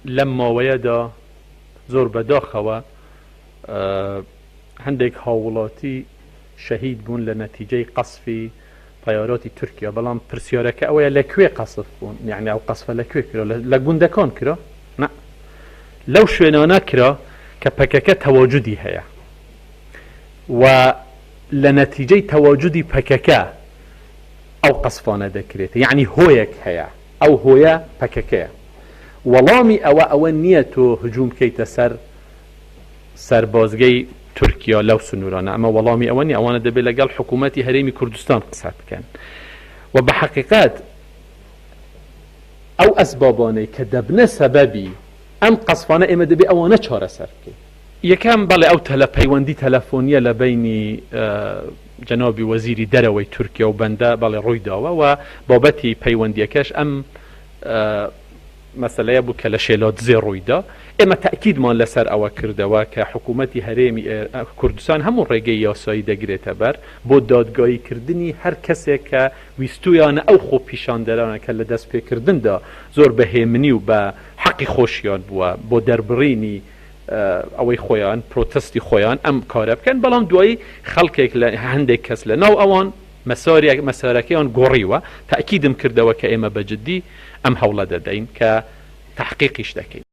لەم ماوەیەدا زۆر بەداخەوە هەندێک هاوڵاتی شەهید بوون لە نەتیجەی قەسفی طیاراتی تورکیا، بەڵام پرسیارەکە ئەوەیە لەکوێ قەسف بوون، یعنی ئەو قەسفە لەکوێ کرا؟ لە گوندەکان کرا؟ نە، لەو شوێنانە کرا کە پەکەکە تەواجودی هەیە و لە نەتیجەی تەواجودی پەکەکە ئەو قەسفانە دەکرێت، یعنی هۆیەک هەیە، ئەو هۆیە پەکەکەیە. وەڵامی ئەوە نییە تۆ هجووم بکەیتە سەر سەربازگەی تورکیا لەو سنوورانە، ئەمە وەڵامی ئەوە نیە، ئەوانە دەبێت لەگەڵ حکوومەتی هەرێمی کوردستان قسە بکەن. و بە حەقیقەت ئەو ئەسبابانەی کە دەبنە سەبەبی ئەم قەسفانە ئێمە دەبێت ئەوانە چارەسەر بکەین. یەکەم بەڵێ ئەو پەیوەندی تەلەفۆنیە لە بینی جەنابی وەزیری دەرەوەی تورکیا و بەندە بەڵێ ڕووی داوە و بابەتی پەیوەندیەکەش ئەم مەسەلەیە بوو کە لە شێلاتزێ ڕوویدا. ئێمە تەکیدمان لەسەر ئەوە کردەوە کە حکوومەتی هەرێمی کوردستان هەموو ڕێگەی یاسایی دەگرێتە بەر بۆ دادگاییکردنی هەر کەسێک کە ویستویانە ئەو خۆ پیشاندەرانە کە لە دەستپێکردندا زۆر بەهێمنی و بە حەقی خۆشیان بووە بۆ دەربڕینی ئەوەی خۆیان پرۆتستی خۆیان ئەم کارە بکەن، بەڵام دوایی خەڵکێک لە هەندێک کەس لە ناو ئەوان مەسارەکەیان گۆڕیوە. تەکیدم کردەوە کە ئێمە بەجددی ئەم هەوڵە دەدەین کە تحقیقیش دەکەین.